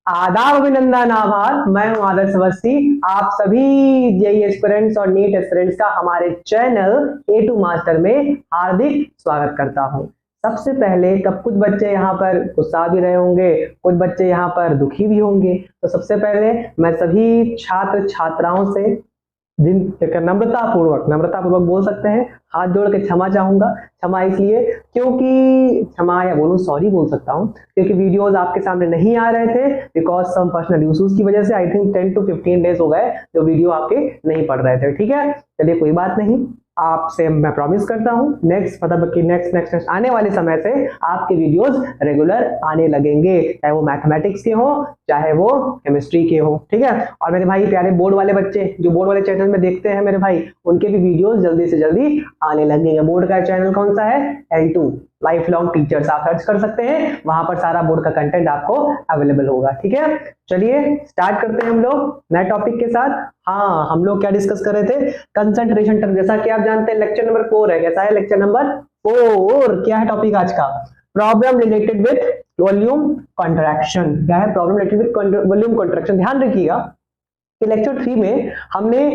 आदाब, अभिनंदन, आभार। मैं हूं आदर्श अवस्थी। आप सभी जेई एस्पिरेंट्स और नीट एस्पिरेंट्स का हमारे चैनल A2 मास्टर में हार्दिक स्वागत करता हूं। सबसे पहले कब कुछ बच्चे यहाँ पर गुस्सा भी रहे होंगे, कुछ बच्चे यहाँ पर दुखी भी होंगे। तो सबसे पहले मैं सभी छात्र छात्राओं से नम्रतापूर्वक बोल सकते हैं, हाथ जोड़ के क्षमा चाहूंगा। क्षमा इसलिए क्योंकि क्षमा या बोलूं सॉरी बोल सकता हूं, क्योंकि वीडियोस आपके सामने नहीं आ रहे थे बिकॉज सम पर्सनल इश्यूज की वजह से। आई थिंक 10 to 15 डेज हो गए जो वीडियो आपके नहीं पड़ रहे थे। ठीक है, चलिए कोई बात नहीं। आपसे मैं प्रॉमिस करता हूं नेक्स्ट मतलब कि नेक्स्ट आने वाले समय से आपके वीडियोस रेगुलर आने लगेंगे, चाहे वो मैथमेटिक्स के हो चाहे वो केमिस्ट्री के हो। ठीक है, और मेरे भाई प्यारे बोर्ड वाले बच्चे जो बोर्ड वाले चैनल में देखते हैं मेरे भाई, उनके भी वीडियोस जल्दी से जल्दी आने लगेंगे। बोर्ड का चैनल कौन सा है? L2 life long teachers. आप सर्च कर सकते हैं, वहां पर सारा बोर्ड का कंटेंट आपको अवेलेबल होगा। ठीक है, चलिए स्टार्ट करते हैं हम लोग नए टॉपिक के साथ। हाँ, हम लोग क्या डिस्कस कर रहे थे? Concentration term. जैसा कि आप जानते हैं लेक्चर नंबर 4 है। कैसा है लेक्चर नंबर 4? क्या है टॉपिक आज का? Problem related with volume contraction. क्या है? Problem related with volume contraction. ध्यान रखिएगा कि लेक्चर 3 में हमने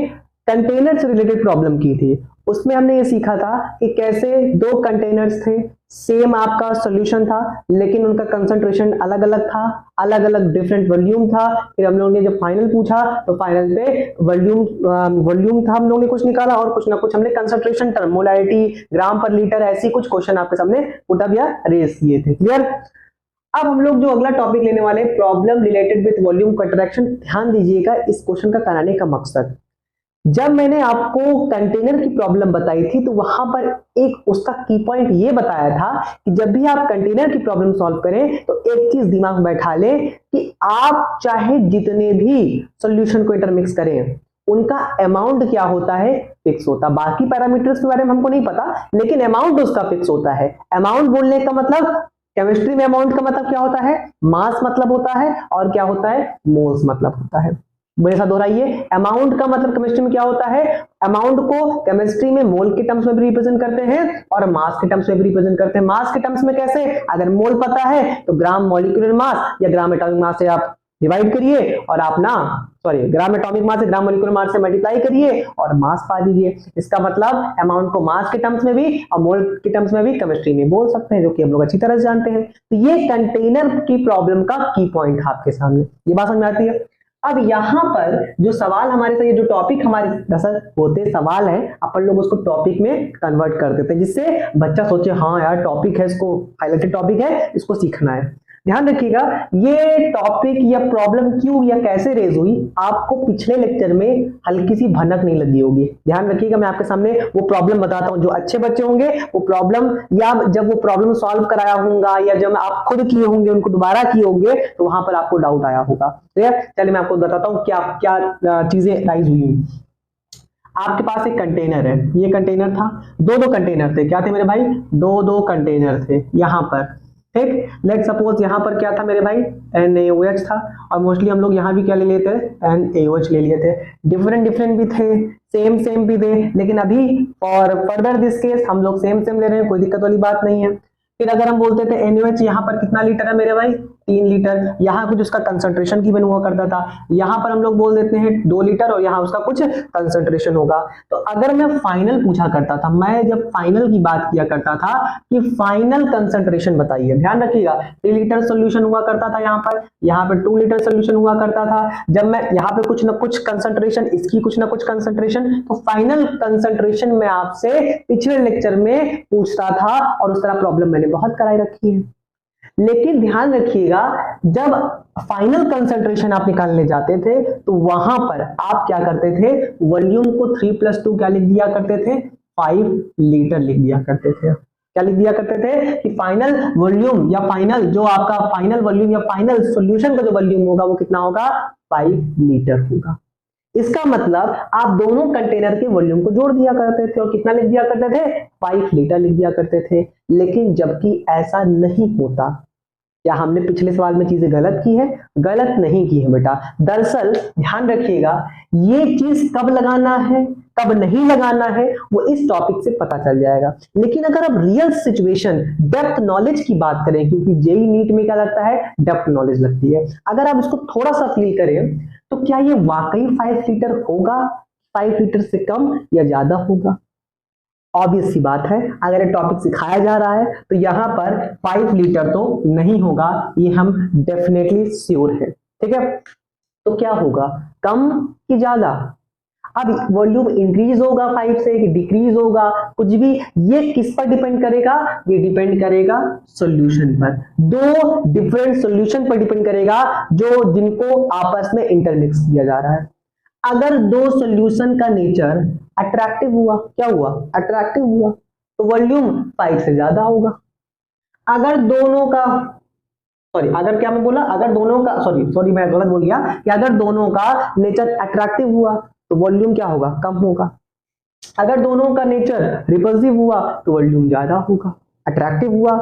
कंटेनर से रिलेटेड प्रॉब्लम की थी। उसमें हमने ये सीखा था कि कैसे दो कंटेनर्स थे, सेम आपका सॉल्यूशन था लेकिन उनका कंसंट्रेशन अलग अलग था, अलग अलग डिफरेंट वॉल्यूम था। फिर हम लोगों ने जब फाइनल पूछा तो फाइनल पे वॉल्यूम था, हम लोगों ने कुछ निकाला और कुछ ना कुछ हमने कंसंट्रेशन टर्म, मोलारिटी, ग्राम पर लीटर, ऐसी कुछ क्वेश्चन आपके सामने पुट अप या रेज किए थे। क्लियर? अब हम लोग जो अगला टॉपिक लेने वाले, problem related with volume contraction. ध्यान दीजिएगा इस क्वेश्चन का कराने का मकसद, जब मैंने आपको कंटेनर की प्रॉब्लम बताई थी तो वहां पर एक उसका की पॉइंट ये बताया था कि जब भी आप कंटेनर की प्रॉब्लम सॉल्व करें तो एक चीज दिमाग में बैठा लें कि आप चाहे जितने भी सॉल्यूशन को इंटरमिक्स करें, उनका अमाउंट क्या होता है? फिक्स होता। बाकी पैरामीटर्स के बारे में हमको नहीं पता, लेकिन अमाउंट उसका फिक्स होता है। अमाउंट बोलने का मतलब, केमिस्ट्री में अमाउंट का मतलब क्या होता है? मास मतलब होता है, और क्या होता है? मोल्स मतलब होता है। मेरे साथ दोहराइए, अमाउंट का मतलब केमिस्ट्री में क्या होता है? अमाउंट को केमिस्ट्री में मोल के टर्म्स में भी रिप्रेजेंट करते हैं और मास के टर्म्स में भी रिप्रेजेंट करते हैं। मास के टर्म्स में कैसे? अगर मोल पता है तो ग्राम मॉलिक्यूलर मास या ग्राम एटॉमिक मास से आप डिवाइड करिए और आप ग्राम एटॉमिक मास से ग्राम मॉलिक्यूलर मास से मल्टीप्लाई करिए और मास पा लीजिए। इसका मतलब अमाउंट को मास के टर्म्स में भी और मोल के टर्म्स में भी केमिस्ट्री में बोल सकते हैं, जो कि हम लोग अच्छी तरह से जानते हैं। तो ये कंटेनर की प्रॉब्लम का की पॉइंट है आपके सामने। ये बात समझ में आती है? अब यहां पर जो सवाल हमारे साथ, ये जो टॉपिक हमारे दरअसल होते सवाल है, अपन लोग उसको टॉपिक में कन्वर्ट कर देते हैं, जिससे बच्चा सोचे हाँ यार टॉपिक है, इसको हाईलाइटेड टॉपिक है, इसको सीखना है। ध्यान रखिएगा, ये टॉपिक या प्रॉब्लम क्यों या कैसे रेज हुई, आपको पिछले लेक्चर में हल्की सी भनक नहीं लगी होगी। ध्यान रखिएगा, मैं आपके सामने वो प्रॉब्लम बताता हूं। जो अच्छे बच्चे होंगे वो प्रॉब्लम, या जब वो प्रॉब्लम सॉल्व कराया होगा या जब आप खुद किए होंगे, उनको दोबारा किए होंगे, तो वहां पर आपको डाउट आया होगा। क्लियर? चलिए मैं आपको बताता हूं क्या क्या चीजें राइज हुई। आपके पास एक कंटेनर है, ये कंटेनर था, दो कंटेनर थे। क्या थे मेरे भाई? दो कंटेनर थे यहां पर। ठीक, लेट सपोज यहां पर क्या था मेरे भाई? NaOH था, और मोस्टली हम लोग यहां भी क्या ले लेते हैं? NaOH ले लिए थे। डिफरेंट भी थे, सेम भी थे, लेकिन अभी फॉर फर्दर दिस केस हम लोग सेम ले रहे हैं, कोई दिक्कत वाली बात नहीं है। फिर अगर हम बोलते थे NaOH यहाँ पर कितना लीटर है मेरे भाई? 3 लीटर। यहाँ कुछ उसका कंसंट्रेशन गिवन हुआ करता था, यहाँ पर हम लोग बोल देते हैं 2 लीटर और यहाँ उसका कुछ कंसंट्रेशन होगा। तो अगर मैं फाइनल पूछा करता था, मैं जब फाइनल की बात किया करता था कि फाइनल कंसंट्रेशन बताइए, ध्यान रखिएगा 3 लीटर सोल्यूशन हुआ करता था यहाँ पर 2 लीटर सोल्यूशन हुआ करता था। जब मैं यहाँ पे कुछ ना कुछ कंसंट्रेशन, इसकी कुछ ना कुछ कंसंट्रेशन, तो फाइनल कंसंट्रेशन में आपसे पिछले लेक्चर में पूछता था और उस तरह प्रॉब्लम मैंने बहुत कराई रखी है। लेकिन ध्यान रखिएगा, जब फाइनल कंसंट्रेशन आप निकालने जाते थे तो वहां पर आप क्या करते थे? वॉल्यूम को 3+2 क्या लिख दिया करते थे? 5 लीटर लिख दिया करते थे। क्या लिख दिया करते थे? कि फाइनल वॉल्यूम या फाइनल जो आपका फाइनल वॉल्यूम या फाइनल सॉल्यूशन का जो वॉल्यूम होगा वो कितना होगा? 5 लीटर होगा। इसका मतलब आप दोनों कंटेनर के वॉल्यूम को जोड़ दिया करते थे और कितना लिख दिया करते थे? 5 लीटर लिख दिया करते थे। लेकिन जबकि ऐसा नहीं होता, क्या हमने पिछले सवाल में चीजें गलत की है? गलत नहीं की है बेटा। दरअसल ध्यान रखिएगा, ये चीज कब लगाना है? कब नहीं लगाना है, वो इस टॉपिक से पता चल जाएगा। लेकिन अगर आप रियल सिचुएशन डेप्थ नॉलेज की बात करें, क्योंकि जेई नीट में क्या लगता है, डेप्थ नॉलेज लगती है, अगर आप इसको थोड़ा सा फील करें तो क्या ये वाकई 5 लीटर होगा, 5 लीटर से कम या ज्यादा होगा? ऑब्वियस सी बात है, अगर ये टॉपिक सिखाया जा रहा है तो यहाँ पर 5 लीटर तो नहीं होगा, ये हम डेफिनेटली श्योर है। ठीक है, तो क्या होगा, कम कि ज्यादा? अब वॉल्यूम इंक्रीज होगा 5 से कि डिक्रीज होगा, कुछ भी, ये किस पर डिपेंड करेगा, ये डिपेंड करेगा सॉल्यूशन पर, दो डिफरेंट सॉल्यूशन पर डिपेंड करेगा जो जिनको आपस में इंटरमिक्स किया जा रहा है। अगर दो सॉल्यूशन का नेचर अट्रैक्टिव हुआ, क्या हुआ, अट्रैक्टिव हुआ, तो वॉल्यूम 5 से ज्यादा होगा। अगर दोनों का अगर क्या मैं बोला, अगर दोनों का मैं गलत बोल गया कि अगर दोनों का नेचर अट्रैक्टिव हुआ तो वॉल्यूम क्या होगा, कम होगा। अगर दोनों का नेचर रिपल्सिव हुआ तो वॉल्यूम ज्यादा होगा। अट्रैक्टिव हुआ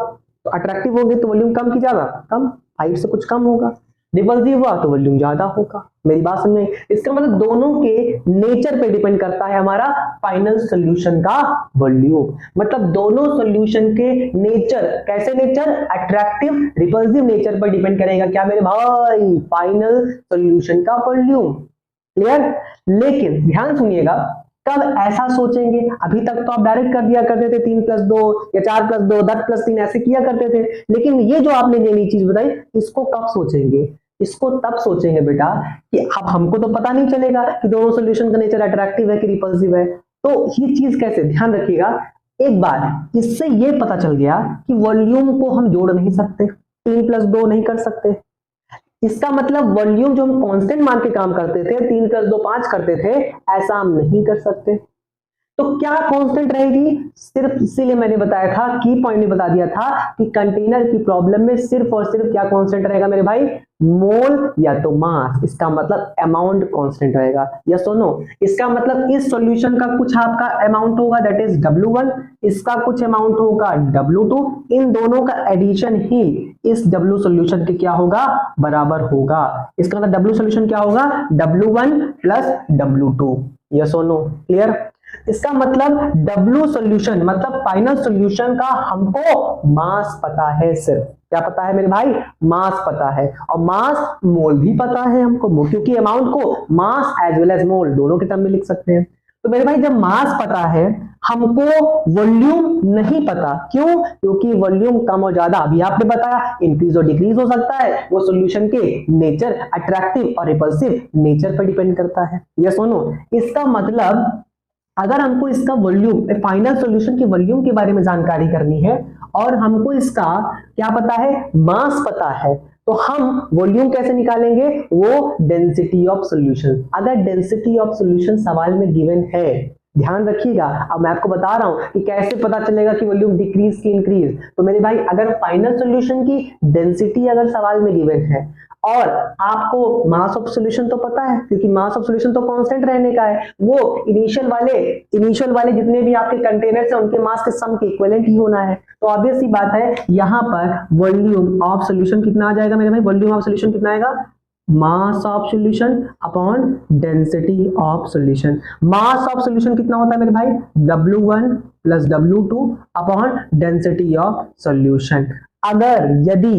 तो अट्रैक्टिव होंगे तो वॉल्यूम कम की ज्यादा, कम, 5 से कुछ कम होगा। रिपल्सिव हुआ तो वॉल्यूम ज्यादा होगा। मेरी बात समझ में? इसका मतलब दोनों के नेचर पे डिपेंड करता है हमारा फाइनल सॉल्यूशन का वॉल्यूम। मतलब दोनों सॉल्यूशन के नेचर, कैसे नेचर, अट्रैक्टिव रिपल्सिव नेचर पर डिपेंड करेगा क्या मेरे भाई, फाइनल सॉल्यूशन का वॉल्यूम। क्लियर? लेकिन ध्यान सुनिएगा, कब ऐसा सोचेंगे, अभी तक तो आप डायरेक्ट कर दिया करते थे 3+2 या 4+2 10+3 ऐसे किया करते थे, लेकिन ये जो आपने नई चीज बताई इसको कब सोचेंगे, इसको तब सोचेंगे बेटा कि अब हमको तो पता नहीं चलेगा कि दोनों सॉल्यूशन का नेचर अट्रैक्टिव है कि रिपल्सिव है, तो ये चीज कैसे, ध्यान रखिएगा। एक बार इससे ये पता चल गया कि वॉल्यूम को हम जोड़ नहीं सकते, 3+2 नहीं कर सकते। इसका मतलब वॉल्यूम जो हम कांस्टेंट मान के काम करते थे, 3+2 5 करते थे, ऐसा हम नहीं कर सकते। तो क्या कांस्टेंट रहेगी, सिर्फ इसीलिए मैंने बताया था, की पॉइंट में बता दिया था कि कंटेनर की प्रॉब्लम में सिर्फ और सिर्फ क्या कांस्टेंट रहेगा मेरे भाई, मोल या तो मास। इसका मतलब अमाउंट कांस्टेंट रहेगा, यस और नो। इसका मतलब इस सॉल्यूशन का कुछ आपका अमाउंट होगा दैट इज W1, इसका कुछ अमाउंट होगा W2, इन दोनों का एडिशन ही इस W सॉल्यूशन के क्या होगा, बराबर होगा। इसका मतलब W सॉल्यूशन क्या होगा, W1 प्लस W2, यस और नो, क्लियर? इसका मतलब W सॉल्यूशन मतलब फाइनल सॉल्यूशन का हमको मास पता है, सिर्फ क्या पता है मेरे भाई, मास पता है, और मास मोल भी पता है हमको, क्योंकि अमाउंट को मास एज वेल एज मोल दोनों के टर्म में लिख सकते हैं। तो मेरे भाई जब मास पता है, हमको वॉल्यूम नहीं पता, क्यों, क्योंकि वॉल्यूम कम और ज्यादा, अभी आपने बताया इंक्रीज और डिक्रीज हो सकता है, वो सॉल्यूशन के नेचर अट्रैक्टिव और रिपल्सिव नेचर पर डिपेंड करता है, यस और नो। इसका मतलब अगर हमको इसका वॉल्यूम, फाइनल सॉल्यूशन के वॉल्यूम के बारे में जानकारी करनी है और हमको इसका क्या पता है, मास पता है, तो हम वॉल्यूम कैसे निकालेंगे, वो डेंसिटी ऑफ सॉल्यूशन। अगर डेंसिटी ऑफ सॉल्यूशन सवाल में गिवन है, ध्यान रखिएगा, अब मैं आपको बता रहा हूं कि कैसे पता चलेगा कि वॉल्यूम डिक्रीज की इंक्रीज। तो मेरे भाई अगर फाइनल सॉल्यूशन की डेंसिटी अगर सवाल में गिवन है और आपको मास ऑफ सॉल्यूशन तो पता है, क्योंकि मास ऑफ सॉल्यूशन तो कांस्टेंट रहने का है, वो इनिशियल वाले जितने भी आपके कंटेनर्स हैं उनके मास के सम के इक्विवेलेंट ही होना है। तो ऑब्वियस सी बात है, यहां पर वॉल्यूम ऑफ सॉल्यूशन कितना आ जाएगा मेरे भाई, वॉल्यूम ऑफ सॉल्यूशन कितना आएगा, mass of solution upon density of solution. Mass of solution कितना होता है मेरे भाई, W1 plus W2 upon density of solution. अगर यदि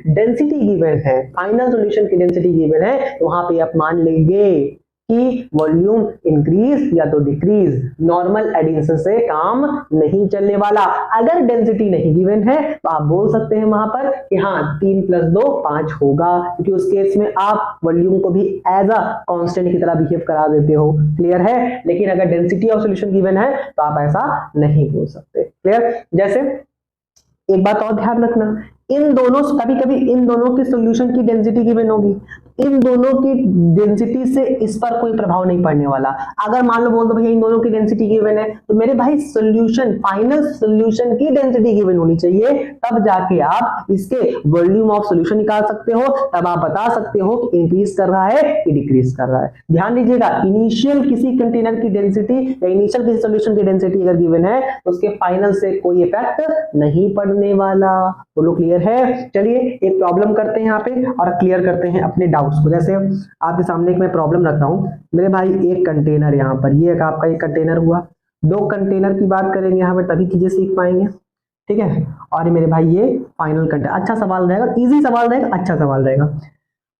डेंसिटी गिवन है, फाइनल सॉल्यूशन की डेंसिटी गिवन है, तो वहां पे आप मान लेंगे कि वॉल्यूम इंक्रीज या तो डिक्रीज, नॉर्मल एडिशन से काम नहीं चलने वाला। अगर डेंसिटी नहीं गिवन है तो आप बोल सकते हैं वहां पर कि हाँ 3+2 5 होगा, क्योंकि उस केस में आप वॉल्यूम को भी एज अ कांस्टेंट की तरह बिहेव करा देते हो, क्लियर है। लेकिन अगर डेंसिटी ऑफ सॉल्यूशन गिवन है तो आप ऐसा नहीं बोल सकते, क्लियर। जैसे एक बात और ध्यान रखना, इन दोनों, कभी इन दोनों की सॉल्यूशन की डेंसिटी गिवन होगी, इन दोनों की डेंसिटी से इस पर कोई प्रभाव नहीं पड़ने वाला। अगर मान लो बोल दो भैया इन दोनों की डेंसिटी गिवन है, तो मेरे भाई सॉल्यूशन, फाइनल सॉल्यूशन की डेंसिटी गिवन होनी चाहिए, तब जाके आप इसके वॉल्यूम ऑफ सॉल्यूशन निकाल सकते हो, तब आप बता सकते हो कि इंक्रीज कर रहा है कि डिक्रीज कर रहा है। ध्यान दीजिएगा, इनिशियल किसी कंटेनर की डेंसिटी या इनिशियल किसी सॉल्यूशन की डेंसिटी अगर गिवन है तो उसके फाइनल से कोई इफेक्ट नहीं पड़ने वाला। बोलो क्लियर क्लियर है? चलिए एक प्रॉब्लम करते हैं यहाँ पे और क्लियर करते हैं अपने डाउट्स को। जैसे आपके सामने एक मैं प्रॉब्लम रख रहा हूँ मेरे भाई, एक कंटेनर यहाँ पर, ये एक आपका एक कंटेनर हुआ, दो कंटेनर की बात करेंगे यहाँ पे तभी चीजें सीख पाएंगे, ठीक है। और मेरे भाई ये फाइनल कंटेनर, अच्छा सवाल रहेगा, इजी सवाल रहेगा, अच्छा सवाल रहेगा।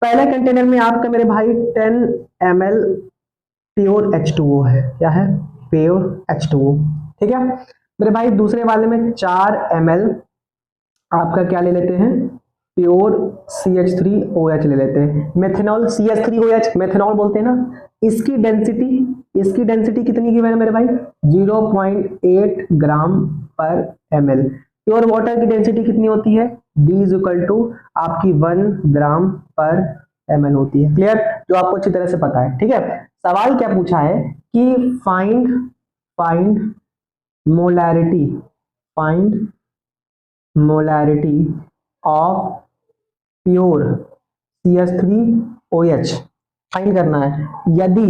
पहले कंटेनर में आपका मेरे भाई 10 ml प्योर H2O है, क्या है? प्योर H2O, ठीक है मेरे भाई। दूसरे वाले में 4 ml आपका क्या ले लेते हैं? प्योर CH3OH ले लेते हैं, मेथनॉल CH3OH मेथनॉल बोलते हैं ना। इसकी डेंसिटी कितनी गिवन है मेरे भाई? 0.8 ग्राम पर ml। प्योर वाटर की डेंसिटी कितनी होती है? D इज इक्वल टू आपकी 1 ग्राम पर ml होती है। क्लियर? जो आपको अच्छी तरह से पता है, ठीक है। सवाल क्या पूछा है कि find molarity of pure CH3OH find करना है। यदि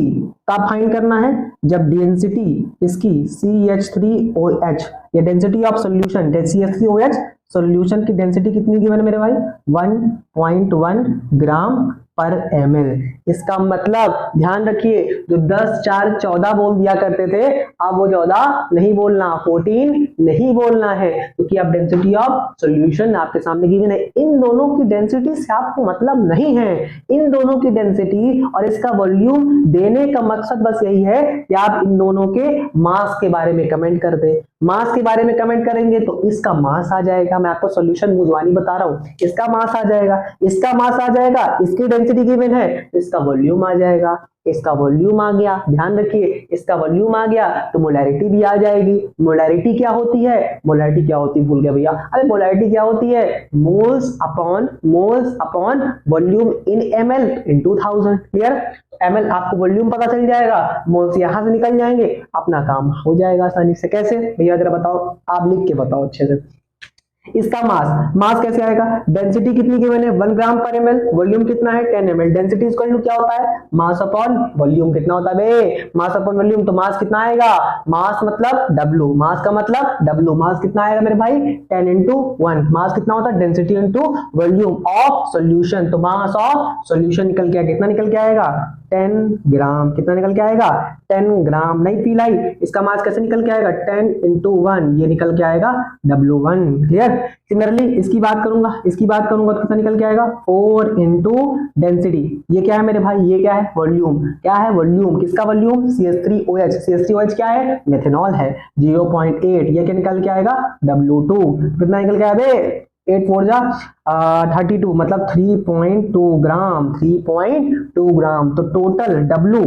कब फाइंड करना है? जब डेंसिटी इसकी CH3OH या density of solution CH3OH solution की डेंसिटी कितनी गिवन है मेरे भाई? 1.1 ग्राम पर ml। इसका मतलब ध्यान रखिए, जो 10, 4, 14 बोल दिया करते थे, अब वो 14 नहीं बोलना, 14 नहीं बोलना है, क्योंकि अब डेंसिटी ऑफ सॉल्यूशन आपके सामने गिवन है। इन दोनों की डेंसिटी से आपको मतलब नहीं है, इन दोनों की डेंसिटी और इसका वॉल्यूम देने का मकसद बस यही है कि आप इन दोनों के मास के बारे में कमेंट कर दे। मास के बारे में कमेंट करेंगे तो इसका मास आ जाएगा, मैं आपको सॉल्यूशन बुझवानी बता रहा हूं, इसका मास आ जाएगा, इसका मास आ जाएगा, इसकी डेंसिटी गिवन है, इसका वॉल्यूम आ जाएगा, इसका वॉल्यूम आ गया। ध्यान रखिए, इसका वॉल्यूम आ गया तो मोलैरिटी भी आ जाएगी। मोलैरिटी क्या होती है? मोलैरिटी क्या होती है भूल गया भैया। अरे मोलैरिटी क्या होती है? मोल्स अपॉन वॉल्यूम इन ml into 1000। क्लियर? ml आपको वॉल्यूम पता चल जाएगा, मोल्स यहां से निकल जाएंगे, अपना काम हो जाएगा आसानी से। कैसे भैया जरा बताओ, आप लिख के बताओ अच्छे से। इसका मास कैसे आएगा? डेंसिटी कितनी गिवन है? 1 ग्राम पर ml, वॉल्यूम कितना है? 10 ml। डेंसिटी इक्वल टू क्या होता है? Mass upon volume. कितना होता है बे? Mass upon volume. तो मास कितना आएगा? मास मतलब W, मास का मतलब W। मास कितना आएगा मेरे भाई? 10 into 1। मास कितना होता है? Density into volume of solution. तो मास ऑफ सॉल्यूशन निकल के कितना निकल के आएगा? 10 ग्राम। कितना निकल के आएगा? 10 ग्राम। नहीं पीलाई, इसका मास कैसे निकल के आएगा? 10 into 1, ये निकल के आएगा W1। क्लियर? सिमिलरली इसकी बात करूंगा तो कितना निकल के आएगा? 4 into डेंसिटी। ये क्या है मेरे भाई? ये क्या है? वॉल्यूम। क्या है? वॉल्यूम। किसका वॉल्यूम? CH3OH। CH3OH क्या है? मेथनॉल है। 0.8, ये क्या निकल के आएगा? W2। कितना निकल के आया बे? 8 4 जा 32, मतलब 3.2 ग्राम। 3.2 ग्राम। तो टोटल W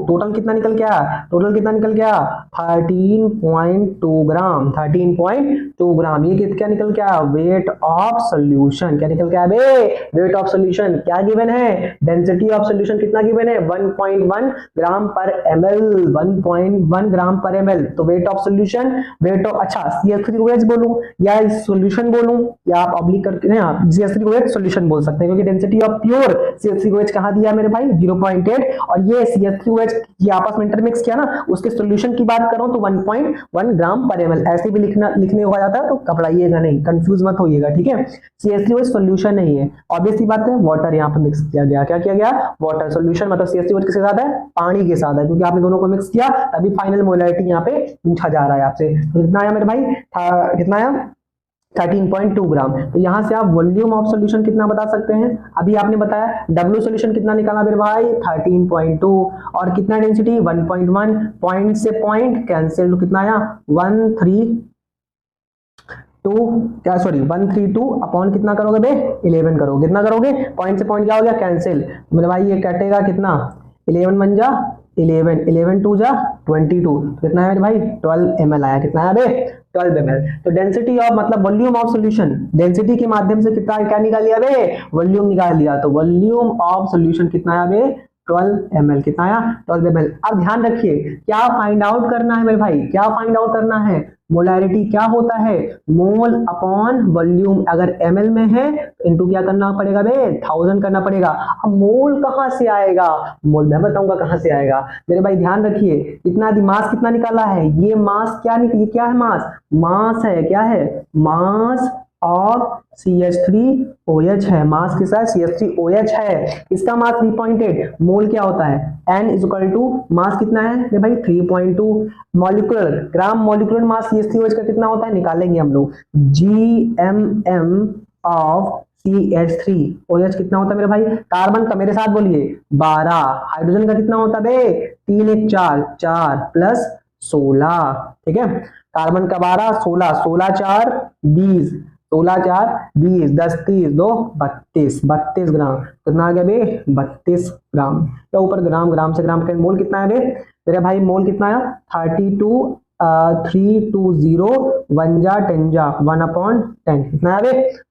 टोटल कितना निकल के आया? टोटल कितना निकल के आया? 13.2 ग्राम। 13.2 ग्राम। ये क्या निकल के आया? Weight of solution. क्या निकल के आया बे? Weight of solution. क्या गिवन है? डेंसिटी ऑफ सॉल्यूशन कितना गिवन है? 1.1 ग्राम पर ml। 1.1 ग्राम पर ml। तो wait of solution, weight of, अच्छा CH3OH बोलूं या सॉल्यूशन बोलूं, या आप ऑब्लिक करके आप CH3OH सॉल्यूशन बोल सकते हैं, क्योंकि डेंसिटी ऑफ प्योर CH3OH कहां दिया मेरे भाई? 0.8। और ये CH3OH ये आपस में इंटरमिक्स किया ना, उसके सॉल्यूशन की बात करो तो 1.1 ग्राम पर ml। ऐसे भी लिखने हो जाता है, तो घबराइएगा नहीं, कंफ्यूज मत होइएगा, ठीक है। CH3OH सॉल्यूशन नहीं है, ऑब्वियस सी बात है। वाटर यहाँ पर मिक्स किया गया। क्या किया गया? वाटर। सॉल्यूशन मतलब CH3OH किसके साथ है? पानी के साथ है, क्योंकि आपने दोनों को मिक्स किया, तभी फाइनल मोलैरिटी यहाँ पे पूछा जा रहा है आपसे। तो कितना आया मेरे भाई? कितना आया? 13.2 ग्राम। तो यहां से आप वॉल्यूम ऑफ सॉल्यूशन कितना बता सकते हैं? अभी आपने बताया W सॉल्यूशन कितना निकाला मेरे भाई? 13.2। और कितना डेंसिटी? 1.1। पॉइंट से पॉइंट कैंसिल, तो कितना आया? 132 अपॉन कितना करोगे बे? 11 करोगे। कितना करोगे? पॉइंट से पॉइंट क्या हो गया? कैंसिल। मेरे भाई ये कटेगा कितना? 11 1 जा 11, 11 2 जा 22। कितना है मेरे भाई? 12 ml आया। कितना है बे? 12 ml। तो डेंसिटी ऑफ मतलब वॉल्यूम ऑफ सॉल्यूशन, डेंसिटी के माध्यम से कितना क्या निकाल लिया बे? वॉल्यूम निकाल लिया। तो वॉल्यूम ऑफ सॉल्यूशन कितना आया बे? 12 ml। कितना आया? 12 ml। अब ध्यान रखिए, क्या फाइंड आउट करना है मेरे भाई? क्या फाइंड आउट करना है? मोलैरिटी क्या होता है? Mole upon volume. अगर ml में है इनटू क्या करना पड़ेगा बे? 1000 करना पड़ेगा। अब मोल कहां से आएगा? मोल मैं बताऊंगा कहां से आएगा मेरे भाई। ध्यान रखिए, कितना मास कितना निकाला है? ये मास क्या है? मास है। क्या है? मास ऑफ CH3OH है, मास किसका है, CH3OH है, इसका मास 3.8, मोल क्या होता है, N is equal to mass कितना है रे भाई 3.2, molecular gram molecular mass CH3OH का कितना होता है, निकालेंगे हम लोग, GMM ऑफ CH3OH कितना होता है मेरे भाई, कार्बन का मेरे साथ बोलिए 12, हाइड्रोजन का कितना होता है बे 3 1 4 4 प्लस 16, ठीक है, कार्बन का 12 16 16 4 20, 16 4 20 10 30 2 32 32 ग्राम, कितना आ गया बे 32 ग्राम, तो ऊपर ग्राम ग्राम से ग्राम का मोल कितना है बे मेरे भाई, मोल कितना है 32 320 1 जा 10 जा 1/10, कितना है बे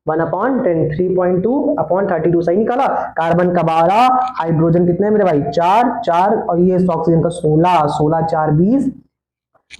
1/10, 3.2 अपॉन 32 सही निकाला, कार्बन का 12, हाइड्रोजन कितने मेरे भाई 4 4 और ये ऑक्सीजन का 16 16 4 20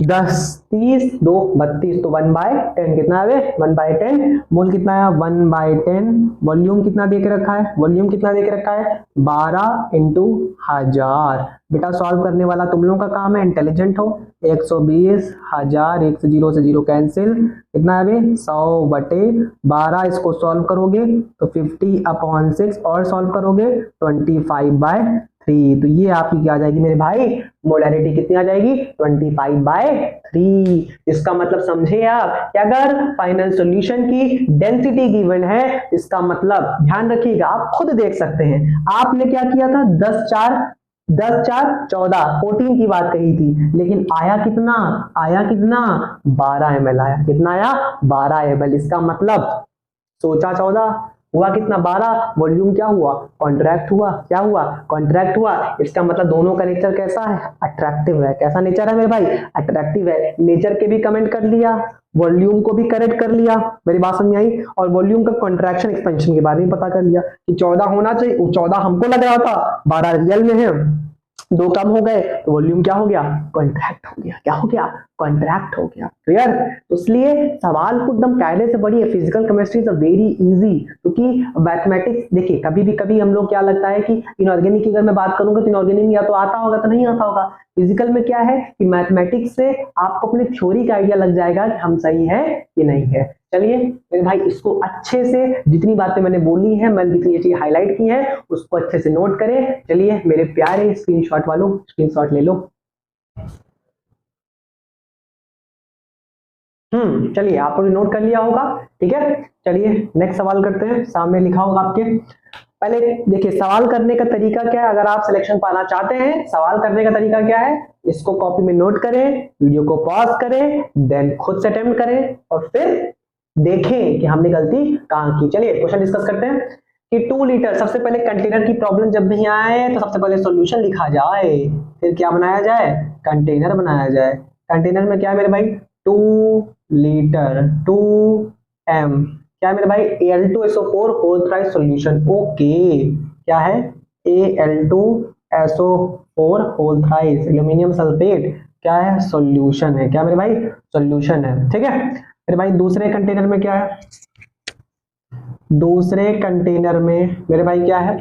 10 30 2 32, तो 1/10 कितना है 1/10, मोल कितना है 1/10, वॉल्यूम कितना दे के रखा है, वॉल्यूम कितना दे के रखा है 12 इंटू 1000, बेटा सॉल्व करने वाला तुम लोगों का काम है, इंटेलिजेंट हो, 120 1000 1 से 0 से 0 कैंसिल, कितना है 100/12, इसको सॉल्व करोगे तो 50/6 और सॉल्व करोगे 25/3, तो ये आपकी क्या आ जाएगी मेरे भाई, मोलैरिटी कितनी आ जाएगी 25/3, इसका मतलब समझे आप कि अगर फाइनल सॉल्यूशन की डेंसिटी गिवन है, इसका मतलब ध्यान रखिएगा, आप खुद देख सकते हैं, आपने क्या किया था 10 4 14 की बात कही थी, लेकिन आया कितना 12 ml आया, कितना आया 12 ml, इसका मतलब सोचा 14 हुआ कितना 12, वॉल्यूम क्या हुआ कॉन्ट्रैक्ट हुआ, क्या हुआ कॉन्ट्रैक्ट हुआ, इसका मतलब दोनों का नेचर कैसा है अट्रैक्टिव है, कैसा नेचर है मेरे भाई अट्रैक्टिव है, नेचर के भी कमेंट कर लिया, वॉल्यूम को भी करेक्ट कर लिया, मेरी बात समझ आई, और वॉल्यूम का कॉन्ट्रैक्शन एक्सपेंशन के बारे में पता कर लिया कि 14 होना चाहिए, 14 हमको लग रहा था, 12 रियल में है, 2 कम हो गए तो वॉल्यूम क्या हो गया कॉन्ट्रैक्ट हो गया, क्या हो गया कॉन्ट्रैक्ट हो गया, क्लियर, तो इसलिए सवाल को एकदम कायदे से पढ़िए, physical chemistry is very easy, क्योंकि मैथमेटिक्स देखिए कभी हम लोग क्या लगता है कि इनऑर्गेनिक की अगर मैं बात करूंगा तो इनऑर्गेनिक या तो आता होगा तो नहीं आता होगा, फिजिकल में क्या है कि मैथमेटिक्स से आपको अपनी थ्योरी का आइडिया लग जाएगा कि हम सही है कि नहीं है, चलिए मेरे भाई इसको अच्छे से जितनी बातें मैंने बोली है, मैंने जितनी चीजें हाईलाइट की है उसको अच्छे से नोट करें, चलिए मेरे प्यारे स्क्रीनशॉट वालों स्क्रीनशॉट ले लो, चलिए आप लोग नोट कर लिया होगा, ठीक है, चलिए नेक्स्ट सवाल करते हैं, सामने लिखा होगा आपके, पहले देखिए सवाल करने का तरीका क्या है, अगर आप सिलेक्शन पाना चाहते हैं सवाल करने का तरीका क्या है, इसको कॉपी में नोट करें, वीडियो को पॉज करें, देन खुद से अटेम्प्ट करें और फिर देखें कि हमने गलती कहां की, चलिए क्वेश्चन डिस्कस करते हैं कि 2 लीटर, सबसे पहले कंटेनर की प्रॉब्लम जब भी आए तो सबसे पहले सॉल्यूशन लिखा जाए, फिर क्या बनाया जाए कंटेनर बनाया जाए, कंटेनर में क्या है मेरे भाई 2 लीटर 2m, क्या है मेरे भाई Al2SO4 whole thrice solution, okay क्या है Al2SO4 whole thrice aluminium sulphate क्या है सॉल्यूशन है, क्या मेरे भाई सॉल्यूशन है, ठीक है मेरे भाई, दूसरे कंटेनर में क्या है, दूसरे कंटेनर में मेरे भाई क्या है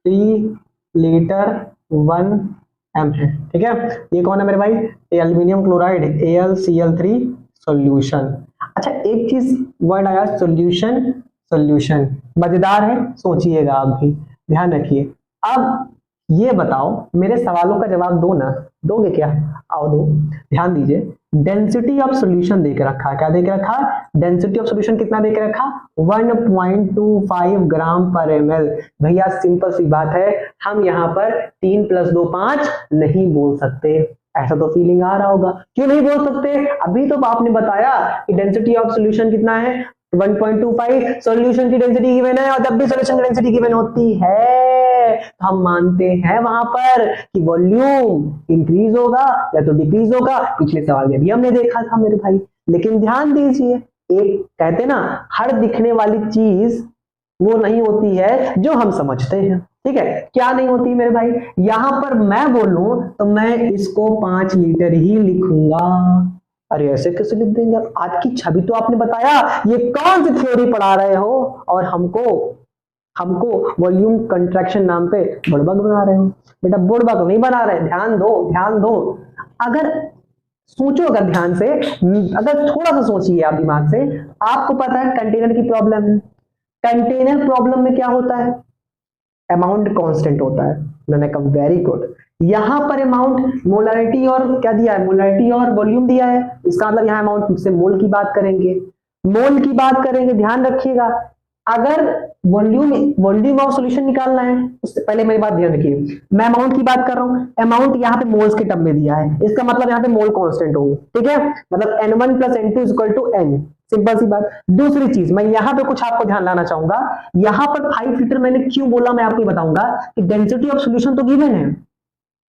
3 लीटर 1m है, ठीक है, ये कौन है मेरे भाई एल्यूमिनियम क्लोराइड AlCl3 सॉल्यूशन, अच्छा एक चीज वर्ड आया सॉल्यूशन, सॉल्यूशन मजेदार है, सोचिएगा आप भी ध्यान रखिए, अब ये बताओ मेरे सवालों का जवाब दो ना, दोगे क्या, आओ दो, ध्यान दीजिए, डेंसिटी ऑफ सॉल्यूशन देके रखा है, क्या देके रखा, डेंसिटी ऑफ सॉल्यूशन कितना देके रखा 1.25 ग्राम पर ml, भैया सिंपल सी बात है, हम यहाँ पर 3 + 2 5 नहीं बोल सकते, ऐसा तो फीलिंग आ रहा होगा, क्यों नहीं बोल सकते, अभी तो आपने बताया कि डेंसिटी ऑफ सॉल्यूशन कितना है 1.25, सॉल्यूशन की डेंसिटी गिवन है, और जब भी सॉल्यूशन की डेंसिटी गिवन होती है तो हम मानते हैं वहां पर कि वॉल्यूम इंक्रीज होगा या तो डिक्रीज होगा, पिछले सवाल में भी हमने देखा था मेरे भाई, लेकिन ध्यान दीजिए एक कहते ना हर दिखने वाली चीज वो नहीं होती है जो हम समझते हैं, ठीक है, क्या नहीं होती मेरे भाई, यहां पर मैं बोलूं तो मैं इसको 5 लीटर ही लिखूंगा, अरे ऐसे कैसे लिख देंगे, आज की छवि तो आपने बताया, ये कौन सी थ्योरी पढ़ा रहे हो और हमको वॉल्यूम कंट्रैक्शन नाम पे बुड़बक बना रहे हो, बेटा बुड़बक नहीं बना रहे, ध्यान दो, अगर सोचो अगर ध्यान से, अगर थोड़ा सा सोचिए आप दिमाग से, आपको पता है कंटेनर की प्रॉब्लम है। कंटेनर प्रॉब्लम में क्या होता है, अमाउंट कांस्टेंट होता है। मैंने कहा वेरी गुड। यहां पर अमाउंट मोलरिटी और क्या दिया है, मोलरिटी और वॉल्यूम दिया है। इसका मतलब यहां अमाउंट से मोल की बात करेंगे, मोल की बात करेंगे। ध्यान रखिएगा, अगर वॉल्यूम ऑफ सॉल्यूशन निकालना है, उससे पहले मेरी बात ध्यान रखिए, मैं अमाउंट की बात कर रहा हूं। अमाउंट यहाँ पे मोल्स के टर्म में दिया है, इसका मतलब यहाँ पे मोल कांस्टेंट होंगे, ठीक है। मतलब n1 प्लस n2 is equal to n, simple सी बात। दूसरी चीज मैं यहाँ पे कुछ आपको ध्यान लाना चाहूंगा, यहाँ पर 5 लीटर मैंने क्यों बोला, मैं आपको बताऊंगा कि डेंसिटी ऑफ सॉल्यूशन तो गिवन है।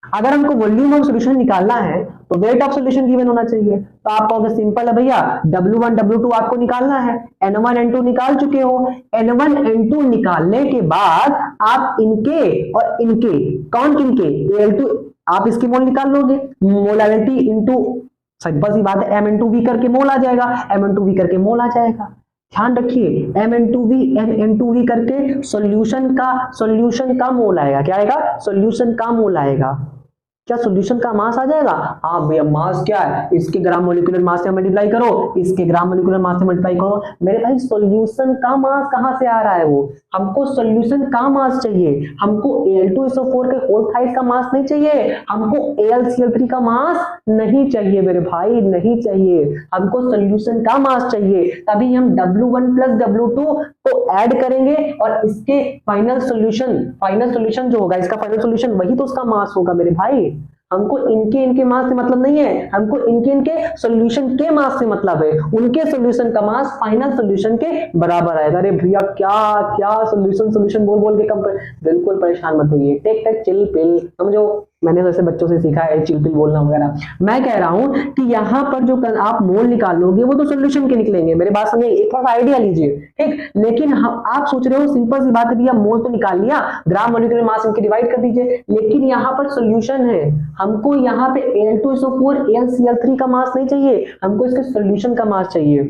अगर हमको वॉल्यूम ऑफ सॉल्यूशन निकालना है तो वेट ऑफ सॉल्यूशन गिवन होना चाहिए। तो आप कहोगे सिंपल है भैया, W1 W2 आपको निकालना है, N1 N2 निकाल चुके हो। N1 N2 निकालने के बाद आप इनके और इनके, कौन किनके, Al2 आप इसकी मोल निकाल लोगे, मोलारिटी इनटू, सिंपल सी बात है, M इंटू V करके मोल आ जाएगा, M इंटू V करके मोल आ जाएगा। ध्यान रखिए, M into V, N into V करके सॉल्यूशन का मोल आएगा। क्या आएगा, सॉल्यूशन का मोल आएगा। क्या सॉल्यूशन का मास आ जाएगा, हाँ भैया मास क्या है, इसके ग्राम मोलिकुलर मास से मल्टीप्लाई करो, इसके ग्राम मोलिकुलर मास से मल्टीप्लाई करो। मेरे भाई सॉल्यूशन का मास कहां से आ रहा है, वो हमको सॉल्यूशन का मास चाहिए, हमको Al2SO4 के होल साइड का मास नहीं चाहिए, हमको AlCl3 का मास नहीं चाहिए मेरे भाई, नहीं चाहिए, हमको सॉल्यूशन का मास चाहिए। तभी हम W1 प्लस W2 को ऐड करेंगे और इसके फाइनल सॉल्यूशन जो होगा, इसका फाइनल सॉल्यूशन वही तो उसका मास होगा मेरे भाई। हमको इनके मास से मतलब नहीं है, हमको इनके सॉल्यूशन के मास से मतलब है। उनके सॉल्यूशन का मास फाइनल सॉल्यूशन के बराबर आएगा। अरे भैया क्या सॉल्यूशन बोल बोल के बिल्कुल परेशान मत होइए, टेक टेक चिल पिल, समझो, मैंने वैसे बच्चों से सीखा है चिल पिल बोलना वगैरह। मैं कह रहा हूं कि यहाँ पर जो आप मोल निकालोगे वो तो सॉल्यूशन के निकलेंगे, मेरी बात समझिए, एक थोड़ा आइडिया लीजिए, ठीक। लेकिन आप सोच रहे हो सिंपल सी बात है भैया, मोल तो निकाल लिया, ग्राम मोलिकुलर मास इनके डिवाइड कर दीजिए, लेकिन यहाँ पर सॉल्यूशन है, हमको यहाँ पे Al2SO4 AlCl3 का मास नहीं चाहिए, हमको इसके सॉल्यूशन का मास चाहिए।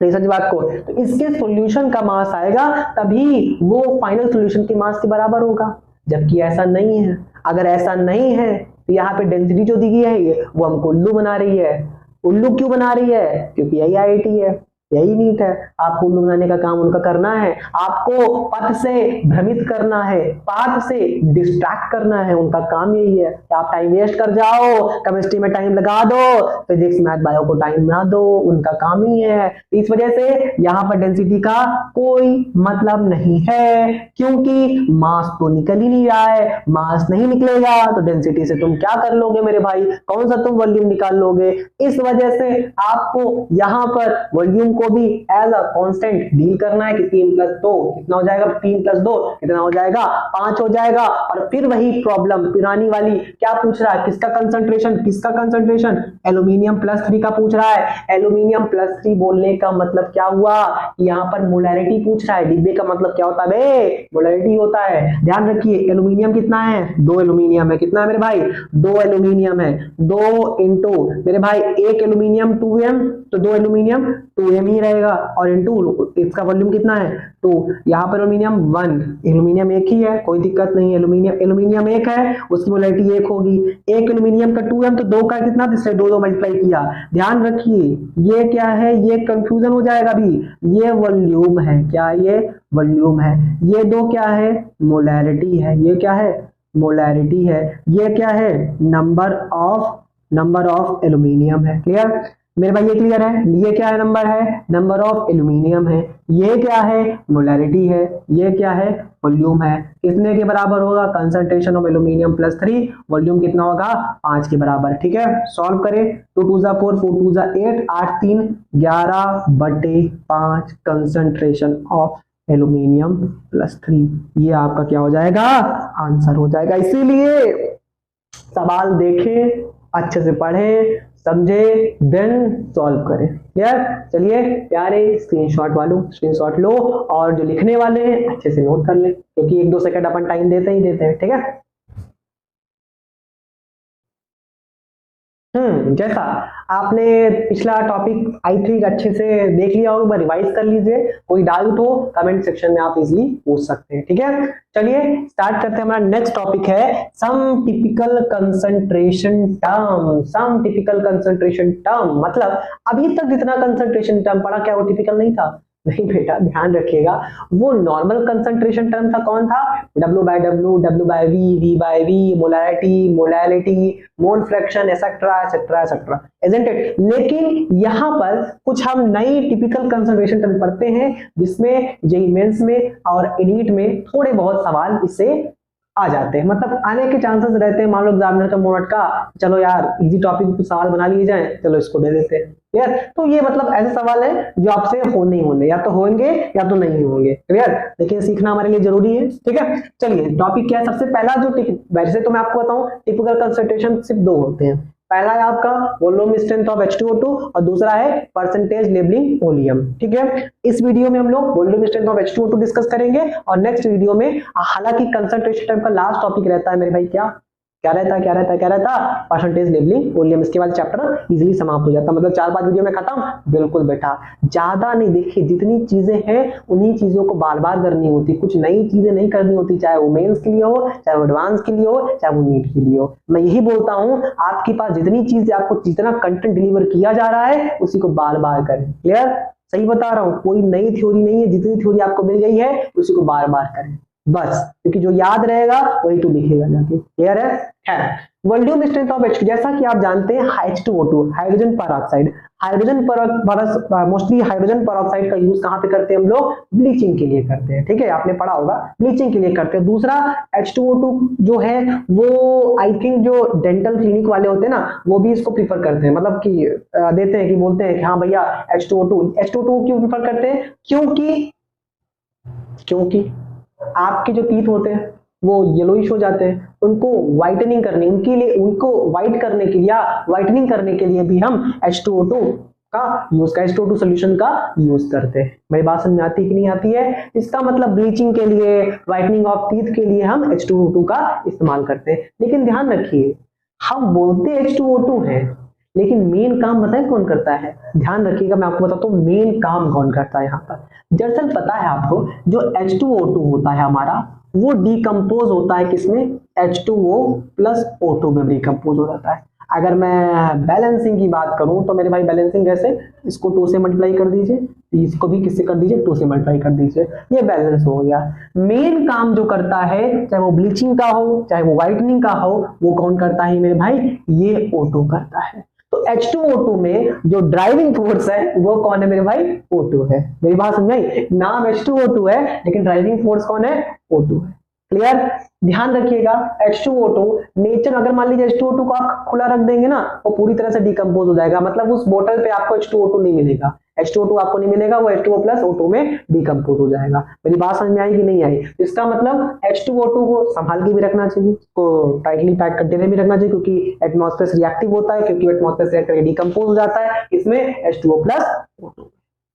नहीं समझ बात को, तो इसके सॉल्यूशन का मास आएगा तभी वो फाइनल सॉल्यूशन के मास के बराबर होगा, जबकि ऐसा नहीं है। अगर ऐसा नहीं है तो यहाँ पे डेंसिटी जो दी गई है वो हमको उल्लू बना रही है। उल्लू क्यों बना रही है, क्योंकि यही आईआईटी है, यही नीट है। आपको उल्लू बनाने का काम उनका करना है, आपको पथ से भ्रमित करना है, पाथ से डिस्ट्रैक्ट करना है, उनका काम यही है कि आप टाइम वेस्ट कर जाओ, केमिस्ट्री में टाइम लगा दो, फिजिक्स मैथ बायो को टाइम ना दो, उनका काम ही है। इस वजह से यहाँ पर डेंसिटी का कोई मतलब नहीं है, क्योंकि मास तो निकल ही नहीं रहा है। मास नहीं निकलेगा तो डेंसिटी से तुम क्या कर लोगे मेरे भाई, कौन सा तुम वॉल्यूम निकाल लोगे। इस वजह से आपको यहाँ पर वॉल्यूम को भी एज अ कांस्टेंट डील करना है कि 3 + 2 कितना हो जाएगा, 3 + 2 कितना हो जाएगा, 5 हो जाएगा। और फिर वही प्रॉब्लम पुरानी वाली, क्या पूछ रहा है, किसका कंसंट्रेशन, एल्यूमिनियम +3 का पूछ रहा है। एल्यूमिनियम +3 बोलने का मतलब क्या हुआ, यहाँ पर मोलैरिटी पूछ रहा है। डिब्बे का मतलब क्या होता है बे, मोलैरिटी होता है। ध्यान रखिए, एल्यूमिनियम कितना है, 2 एल्यूमिनियम है, कितना है मेरे भाई, 2 एल्यूमिनियम है, 2 इंटू मेरे भाई 1 एल्यूमिनियम 2m, तो 2 एल्यूमिनियम 2m ही रहेगा, और इंटू इसका वॉल्यूम कितना है, तो यहाँ पर एल्यूमिनियम 1, एल्यूमिनियम एक ही है, कोई दिक्कत नहीं है। एल्यूमिनियम एक है, उसकी मोलैरिटी 1 होगी। 1 एल्यूमिनियम का 2m, तो 2 का कितना, इससे 2 मल्टीप्लाई किया। ध्यान रखिए ये क्या है, ये कंफ्यूजन हो जाएगा अभी, ये वॉल्यूम है, क्या ये वॉल्यूम है, ये 2 क्या है, मोलैरिटी है, ये क्या है, मोलैरिटी है, ये क्या है, नंबर ऑफ एल्यूमिनियम है। क्लियर मेरे भाई, ये क्लियर है, ये क्या है, नंबर ऑफ एल्यूमिनियम है, ये क्या है, मोलैरिटी है, ये क्या है, वॉल्यूम है। कितने के बराबर होगा, कंसंट्रेशन ऑफ एल्यूमिनियम +3, वॉल्यूम कितना होगा, 5 के बराबर। ठीक है, सॉल्व करें, 2 2 4 4 2 8 8 3 11/5 कंसंट्रेशन ऑफ एल्यूमिनियम +3, ये आपका क्या हो जाएगा, आंसर हो जाएगा। इसीलिए सवाल देखें, अच्छे से पढ़ें, समझे, देन सॉल्व करें। क्लियर, चलिए प्यारे स्क्रीनशॉट लो और जो लिखने वाले हैं अच्छे से नोट कर ले, क्योंकि 1-2 सेकंड अपन टाइम देते हैं, ठीक है। जैसा आपने पिछला टॉपिक आई थिंक अच्छे से देख लिया होगा, रिवाइज कर लीजिए। कोई डाउट हो कमेंट सेक्शन में आप इजीली पूछ सकते हैं, ठीक है। चलिए स्टार्ट करते हैं। हमारा नेक्स्ट टॉपिक है सम टिपिकल कंसंट्रेशन टर्म। सम टिपिकल कंसंट्रेशन टर्म मतलब अभी तक जितना कंसंट्रेशन टर्म पढ़ा क्या वो टिपिकल नहीं था? नहीं बेटा, ध्यान रखिएगा। वो नॉर्मल कंसंट्रेशन टर्म था, कौन था? W/W, W/V, V/V, molarity, molality, mole fraction, etcetera etcetera etcetera, isn't it. लेकिन यहाँ पर कुछ हम नई टिपिकल कंसंट्रेशन टर्म पढ़ते हैं जिसमें जेईई मेंस में और एनीट में थोड़े बहुत सवाल इससे आ जाते हैं, मतलब आने के चांसेस रहते हैं। मान लो एग्जामिनर का मोड का चलो यार इजी टॉपिक पे सवाल बना लिए जाए, चलो इसको दे देते हैं, क्लियर। तो ये मतलब ऐसे सवाल है जो आपसे हो नहीं होंगे, या तो होंगे या तो नहीं होंगे, क्लियर। लेकिन सीखना हमारे लिए जरूरी है, ठीक है। चलिए टॉपिक क्या है? सबसे पहला जो वैसे तो मैं आपको बताऊं टिपिकल कंसंट्रेशन सिर्फ दो होते हैं। पहला है आपका वॉल्यूम स्ट्रेंथ ऑफ H2O2 और दूसरा है परसेंटेज लेबलिंग वॉल्यूम, ठीक है। इस वीडियो में हम लोग volume strength of H2O2 discuss करेंगे और नेक्स्ट वीडियो में, हालांकि कंसंट्रेशन टर्म का लास्ट टॉपिक रहता है मेरे भाई क्या रहता परसेंटेज लेबलिंग वॉल्यूम। इसके बाद चैप्टर इजीली समाप्त हो जाता है, मतलब 4-5 वीडियो में खत्म। बिल्कुल बेटा, ज्यादा नहीं। देखिए जितनी चीजें हैं उन्हीं चीजों को बार बार करनी होती, कुछ नई चीजें नहीं करनी होती, चाहे वो मेंस के लिए हो, चाहे वो एडवांस के लिए हो, चाहे वो नीट के लिए हो। मैं यही बोलता हूँ आपके पास जितनी चीजें, आपको जितना कंटेंट डिलीवर किया जा रहा है उसी को बार बार करें, क्लियर। सही बता रहा हूँ, कोई नई थ्योरी नहीं है, जितनी थ्योरी आपको मिल गई है उसी को बार बार करें बस, क्योंकि जो याद रहेगा वही तो लिखेगा जाके, क्लियर है। वॉल्यूम स्ट्रेंथ ऑफ H2, जैसा कि आप जानते हैं H2O2 hydrogen peroxide, mostly hydrogen peroxide का यूज कहां पे करते हैं हम लोग? ब्लीचिंग के लिए करते हैं, ठीक है, आपने पढ़ा होगा, ब्लीचिंग के लिए करते हैं। दूसरा H2O2 जो है वो आई थिंक जो डेंटल क्लिनिक वाले होते हैं ना वो भी इसको प्रीफर करते हैं, मतलब कि देते हैं कि बोलते हैं कि हाँ भैया H2O2 क्यों प्रीफर करते हैं? क्योंकि आपके जो टीथ होते हैं वो येलोइश हो जाते हैं, उनको व्हाइटनिंग करने, उनको व्हाइट करने के लिए या व्हाइटनिंग करने के लिए भी हम H2O2 का यूज H2O2 सॉल्यूशन का यूज करते हैं। मेरी बात समझ में आती है कि नहीं आती है? इसका मतलब ब्लीचिंग के लिए, व्हाइटनिंग ऑफ टीथ के लिए हम H2O2 का इस्तेमाल करते हैं। लेकिन ध्यान रखिए, हम बोलते H2O2 है लेकिन मेन काम बताएं कौन करता है? ध्यान रखिएगा, मैं आपको बताता हूँ मेन काम कौन करता है यहाँ पर। दरअसल पता है आपको, जो H2O2 होता है हमारा वो डिकम्पोज होता है किसमें? H2O प्लस O2 में डिकम्पोज हो जाता है। अगर मैं बैलेंसिंग की बात करूं तो मेरे भाई बैलेंसिंग कैसे? इसको 2 से मल्टीप्लाई कर दीजिए, इसको भी किससे कर दीजिए? 2 से मल्टीप्लाई कर दीजिए, ये बैलेंस हो गया। मेन काम जो करता है, चाहे वो ब्लीचिंग का हो चाहे वो व्हाइटनिंग का हो, वो कौन करता है मेरे भाई? ये O2 करता है। तो H2O2 में जो ड्राइविंग फोर्स है वो कौन है मेरे भाई? O2 है। मेरी बात समझाई? नाम H2O2 है लेकिन ड्राइविंग फोर्स कौन है? O2 है, क्लियर। ध्यान रखिएगा H2O2 नेचर, अगर मान लीजिए H2O2 को आप खुला रख देंगे ना वो पूरी तरह से डिकम्पोज हो जाएगा, मतलब उस बोतल पे आपको H2O2 नहीं मिलेगा, H2O2 आपको नहीं मिलेगा, वो H2O प्लस O2 में डिकम्पोज हो जाएगा। मेरी बात समझ में आई कि नहीं आई? इसका मतलब H2O2 को संभाल के भी रखना चाहिए, उसको टाइटली पैक कंटेनर में रखना चाहिए, क्योंकि एटमॉस्फेयर से रिएक्टिव होता है, क्योंकि एटमॉस्फेयर से रिएक्ट डिकम्पोज हो जाता है इसमें H2O प्लस O2।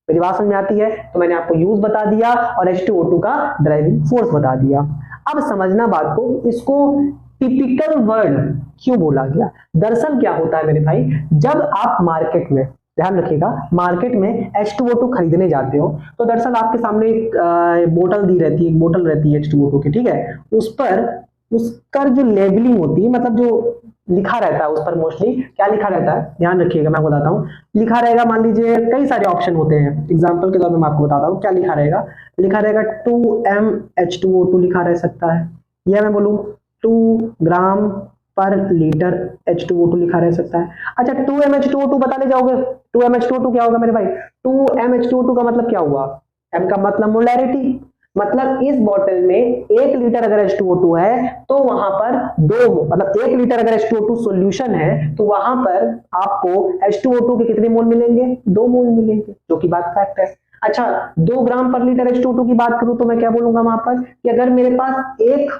मेरी बात समझ में आती है? तो मैंने आपको यूज बता दिया और H2O2 का ड्राइविंग फोर्स बता दिया। अब समझना बात को, इसको टिपिकल वर्ड क्यों बोला गया? दरअसल क्या होता है मेरे भाई, जब आप मार्केट में, ध्यान रखिएगा, मार्केट में H2O2 खरीदने जाते हो तो दरअसल आपके सामने एक बोतल रहती है H2O2 की, ठीक है। उस पर उसका जो लेबलिंग होती है, मतलब जो लिखा रहता है उस पर, मोस्टली क्या लिखा रहता है ध्यान रखिएगा, मैं बताता हूँ। लिखा रहेगा, मान लीजिए कई सारे ऑप्शन होते हैं, एग्जांपल के तौर पे मैं आपको बताता हूँ क्या लिखा रहेगा। 2m H2O2 लिखा रह सकता है, या मैं बोलूँ 2 ग्राम पर लीटर H2O2 लिखा रह सकता है। अच्छा 2m H2O2 बता ले जाओगे, 2m H2O2 क्या होगा मेरे भाई? 2m H2O2 का मतलब क्या हुआ? m का मतलब मोलैरिटी, मतलब इस बोतल में 1 लीटर अगर H2O2 है तो वहां पर 2, मतलब 1 लीटर अगर H2O2 सॉल्यूशन है तो वहां पर आपको H2O2 के कितने मोल मिलेंगे? 2 मोल मिलेंगे, जो कि बात फैक्ट है। अच्छा 2 ग्राम पर लीटर H2O2 की बात करूं तो मैं क्या बोलूंगा वहां पर कि अगर मेरे पास 1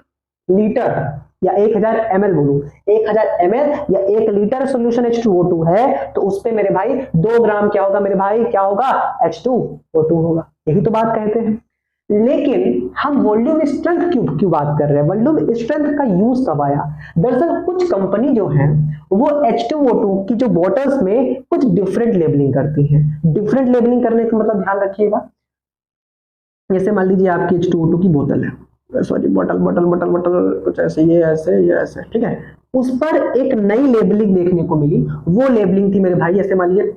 लीटर या 1000 ml बोलूं, 1000 ml या 1 लीटर सॉल्यूशन H2O2 है तो उस पे मेरे भाई 2 ग्राम क्या होगा मेरे भाई? क्या होगा? H2O2 होगा। यही तो बात कहते हैं। लेकिन हम वॉल्यूम स्ट्रेंथ क्यों बात कर रहे हैं, वॉल्यूम स्ट्रेंथ का यूज कब आया? दरअसल कुछ कंपनी जो है वो H2O2 की जो बॉटल्स में कुछ डिफरेंट लेबलिंग करती हैं। डिफरेंट लेबलिंग करने का मतलब ध्यान रखिएगा, जैसे मान लीजिए आपकी H2O2 की बोतल है, sorry bottle bottle bottle bottle कुछ ऐसे, ये ऐसे, ठीक है, उस पर एक नई लेबलिंग देखने को मिली। वो लेबलिंग थी मेरे भाई, ऐसे मान लीजिए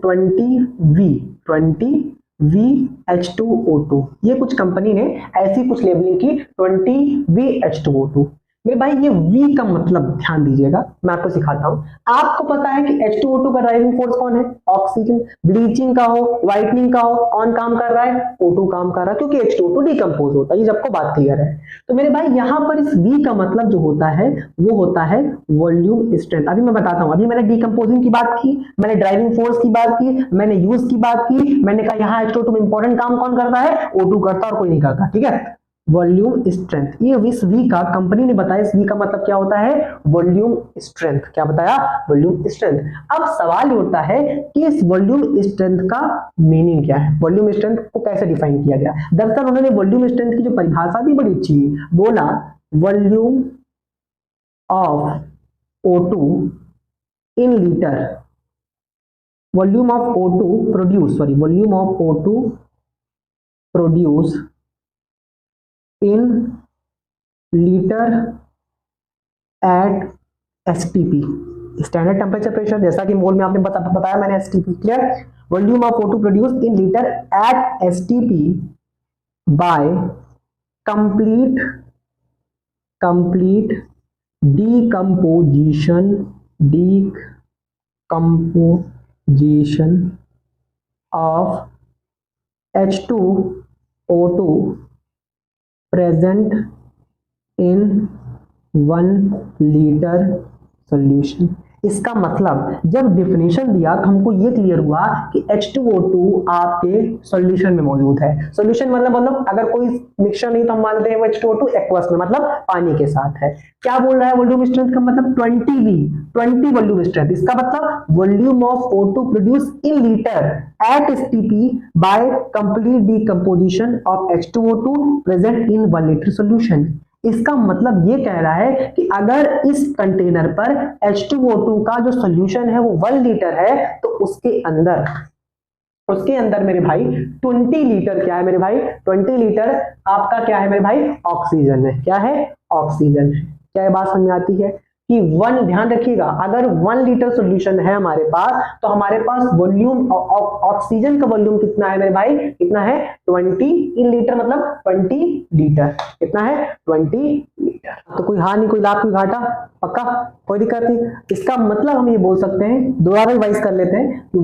20V H2O2, ये कुछ कंपनी ने ऐसी कुछ लेबलिंग की 20V H2O2। मेरे भाई ये V का मतलब ध्यान दीजिएगा, मैं आपको सिखाता हूं। आपको पता है कि H2O2 का ड्राइविंग फोर्स कौन है? ऑक्सीजन। ब्लीचिंग का हो, व्हाइटनिंग का हो, कौन काम कर रहा है? O2 काम कर रहा है, क्योंकि H2O2 डिकम्पोज होता है। ये सबको बात क्लियर है। तो मेरे भाई यहां पर इस V का मतलब जो होता है वो होता है वॉल्यूम स्ट्रेंथ। अभी मैं बताता हूं, अभी मैंने डिकम्पोजिंग की बात की, मैंने ड्राइविंग फोर्स की बात की, मैंने यूज की बात की, मैंने कहा यहाँ H2O2 में इंपॉर्टेंट काम कौन करता है? O2 करता है और कोई नहीं करता, ठीक है। वॉल्यूम स्ट्रेंथ, ये इस V का कंपनी ने बताया, इस V का मतलब क्या होता है? Volume strength. क्या बताया? Volume strength. अब सवाल ये उठता है कि इस वॉल्यूम स्ट्रेंथ का मीनिंग क्या है, वॉल्यूम स्ट्रेंथ को कैसे डिफाइन किया गया? दरअसल उन्होंने वॉल्यूम स्ट्रेंथ की जो परिभाषा दी बड़ी अच्छी, बोला volume of O2 in litre, volume of O2 produce, sorry volume of O2 produce in litre at STP, standard temperature pressure, जैसा कि मोल में आपने बताया मैंने STP, clear. Volume of O2 produce in litre at STP by complete decomposition of H2O2 present in 1 liter solution। इसका मतलब जब definition दिया तो हमको ये क्लियर हुआ कि H2O2 आपके सॉल्यूशन में मौजूद है। सॉल्यूशन मतलब अगर कोई मिक्सचर नहीं तो हम मानते हैं वो H2O2 एक्वस में, मतलब पानी के साथ है। क्या बोल रहा है वॉल्यूम स्ट्रेंथ का मतलब? 20 वॉल्यूम स्ट्रेंथ। इसका मतलब volume of O2 produce in litre at STP by complete decomposition of H2O2 present in 1 litre solution. इसका मतलब ये कह रहा है कि अगर इस कंटेनर पर H2O2 का जो सॉल्यूशन है वो 1 लीटर है तो उसके अंदर मेरे भाई 20 लीटर क्या है मेरे भाई? 20 लीटर आपका क्या है मेरे भाई? ऑक्सीजन है। क्या है? ऑक्सीजन है। क्या ये बात समझ में आती है कि ध्यान रखिएगा, अगर 1 लीटर सॉल्यूशन है हमारे पास तो हमारे पास वॉल्यूम ऑक्सीजन का वॉल्यूम कितना है मेरे भाई? कितना है? 20 इन लीटर, मतलब 20 लीटर। कितना है? 20 लीटर। तो कोई हानि कोई लाभ कोई घाटा, पक्का, कोई दिक्कत नहीं। इसका मतलब हम ये बोल सकते हैं, दोबारा रिवाइज कर लेते हैं कि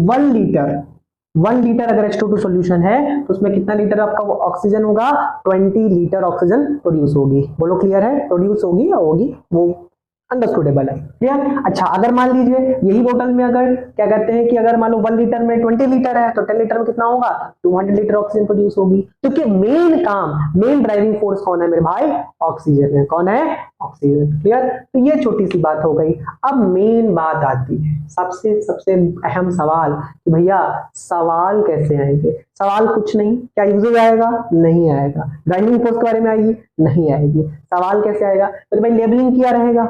1 लीटर अगर H2O2 सॉल्यूशन है तो उसमें कितना लीटर आपका वो ऑक्सीजन होगा? 20 लीटर ऑक्सीजन प्रोड्यूस होगी। बोलो क्लियर है? प्रोड्यूस होगी या होगी, वो अंडरस्टूडेबल है, क्लियर। अच्छा, अगर मान लीजिए यही बोतल में अगर क्या कहते हैं कि अगर मान लो 1 लीटर में 20 लीटर है तो 10 लीटर में कितना होगा? 200 लीटर ऑक्सीजन प्रोड्यूस होगी। क्योंकि मेन ड्राइविंग फोर्स कौन है मेरे भाई? ऑक्सीजन है। कौन है? Oxygen, clear. तो ये छोटी सी बात हो गई। अब मेन बात आती है, सबसे अहम सवाल कि भैया सवाल कैसे आएंगे? सवाल कुछ नहीं, क्या यूजेज आएगा? नहीं आएगा। ड्राइविंग फोर्स के बारे में आएगी? नहीं आएगी। सवाल कैसे आएगा? तो भाई लेबलिंग किया रहेगा,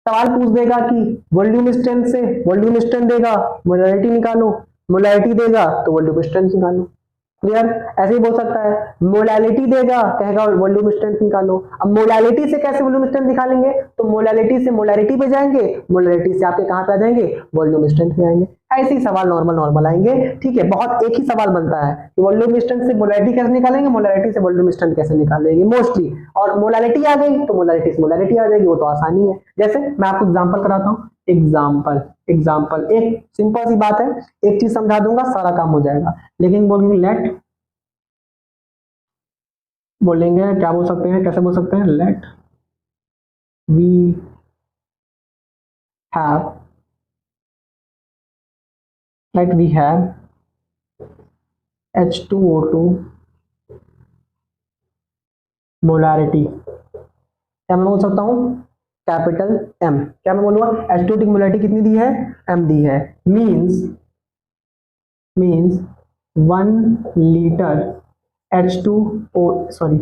सवाल पूछ देगा कि वॉल्यूम स्ट्रेंथ से वॉल्यूम स्ट्रेंथ देगा, मोलैरिटी निकालो, मोलैरिटी देगा तो वॉल्यूम स्ट्रेंथ निकालो, क्लियर। ऐसे ही बोल सकता है, मोलैलिटी देगा कहेगा वॉल्यूम स्ट्रेंथ निकालो। अब मोलैलिटी से कैसे वॉल्यूम स्ट्रेंथ निकालेंगे? तो मोलैलिटी से मोलैरिटी पे जाएंगे, मोलैरिटी से आपके कहां पे आ जाएंगे? वॉल्यूम स्ट्रेंथ में आएंगे। ऐसे ही सवाल नॉर्मल आएंगे, ठीक है। बहुत एक ही सवाल बनता है कि वॉल्यूम स्ट्रेंथ से मोलैरिटी कैसे निकालेंगे, मोलैरिटी से वॉल्यूम स्ट्रेंथ कैसे निकालेंगे, मोस्टली। और मोलैलिटी आ गई तो मोलैरिटी से मोलैरिटी आ जाएगी, वो तो आसानी है। जैसे मैं आपको एग्जांपल कराता हूं, एग्जांपल एक सिंपल सी बात है, एक चीज समझा दूंगा सारा काम हो जाएगा। लेकिन बोलेंगे बोलेंगे क्या बोल सकते हैं, कैसे बोल सकते हैं? Let we have H2O2 molarity. क्या मैं बोल सकता हूं? Capital M। क्या मैं बोलूंगा? H2O2 की मोलैरिटी कितनी दी है? M दी है। मीन्स 1 लीटर H2O, सॉरी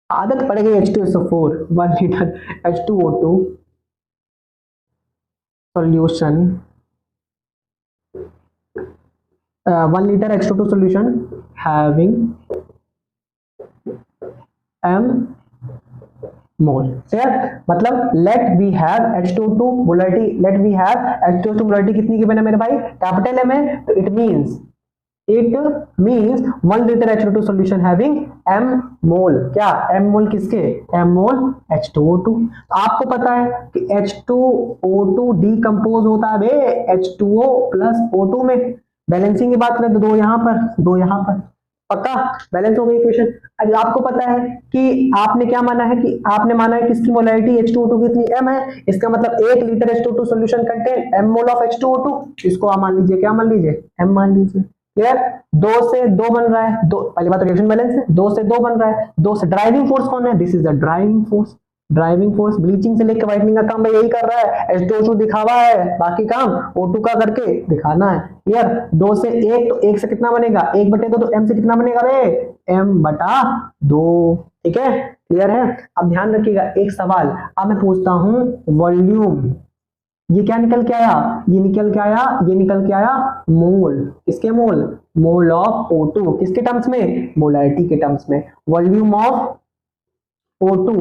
आदत पड़ गई, H2SO4 1 litre H2O2 solution 1 liter H2O2 solution having m mole. मतलब let we have H2O2 molarity, let we have H2O2 molarity कितनी गिवन है मेरे भाई, कैपिटल एम है, तो it means 1 litre H2O2 solution having m mole, क्या m मोल किसके, m मोल H2O2। आपको पता है कि H2O2 डीकंपोज होता है बे H2O प्लस O2 में। बैलेंसिंग की बात करें तो दो यहां पर, दो यहां पर, पक्का बैलेंस हो गई इक्वेशन। अब आपको पता है कि आपने क्या माना है, कि आपने माना है कि इसकी मोलरिटी H2O2 कितनी m है, इसका मतलब 1 litre H2O2 solution contain m mole of H2O2, इसको आप मान लीजिए, क्या मान लीजिए, m मान लीजिए। क्लियर, 2 से 2 बन रहा है, दो पहली बात रिएक्शन बैलेंस है, 2 से 2 बन रहा है, 2 से ड्राइविंग फोर्स कौन है, this is the driving force. Driving force bleaching से लेकर व्हाइटनिंग का काम भाई यही कर रहा है, H2O2 दिखावा है, बाकी काम O2 का करके दिखाना है। क्लियर, 2 से 1 तो 1 से कितना बनेगा, 1 बटे 2, तो m से कितना बनेगा बे, m बटा 2। ठीक है, क्लियर है। अब ध्यान रखिएगा एक सवाल, अब मैं पूछता हूं वॉल्यूम, ये क्या निकल के आया, ये निकल के आया, ये निकल के आया मोल, किसके मोल, मोल ऑफ O2, किसके टर्म्स में, मोलरिटी के टर्म्स में। Volume of O2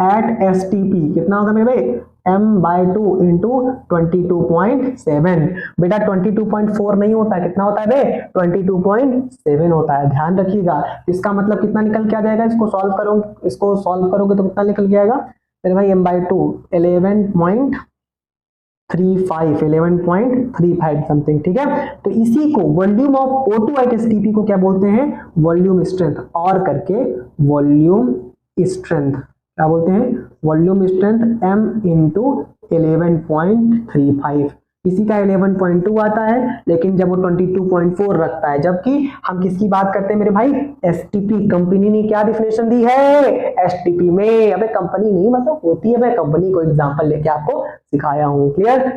eight STP कितना होगा मेरे भाई, m/2 इंटू 22.7। बेटा 22.4 नहीं होता है, कितना होता है बे, 22.7 होता है, ध्यान रखिएगा। इसका मतलब कितना निकल के आ जाएगा, इसको सॉल्व करोगे, इसको सॉल्व करोगे तो कितना निकल के आएगा मेरे भाई, m/2 11.35 समथिंग। ठीक है, तो इसी को volume of O2 eight STP को क्या बोलते हैं, वॉल्यूम स्ट्रेंथ, और करके वॉल्यूम स्ट्रेंथ क्या बोलते हैं, वॉल्यूम स्ट्रेंथ m इंटू 11.35। किसी का 11.2 आता है, लेकिन जब वो 22.4 रखता है, जबकि हम किसकी बात करते हैं मेरे भाई, STP। कंपनी ने क्या डिफिनेशन दी है STP में, अबे कंपनी नहीं मतलब होती है, मैं कंपनी को एग्जांपल लेके आपको सिखाया हूं। क्लियर,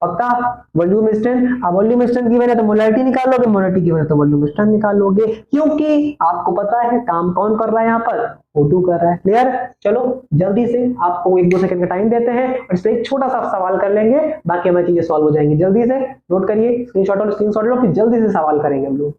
पक्का। वॉल्यूम स्ट्रेंथ, अब वॉल्यूम स्ट्रेंथ गिवन है तो मोलरिटी निकाल लोगे, मोलरिटी गिवन है तो वॉल्यूम स्ट्रेंथ निकाल लोगे, क्योंकि आपको पता है काम कौन कर रहा है यहाँ पर, O2 कर रहा है। क्लियर, चलो जल्दी से आपको 1-2 सेकंड का टाइम देते हैं और इस पे एक छोटा सा सवाल कर लेंगे, बाकी हमारी चीजें सॉल्व हो जाएंगी। जल्दी से नोट करिए, स्क्रीनशॉट लो, फिर जल्दी से सवाल करेंगे हम लोग।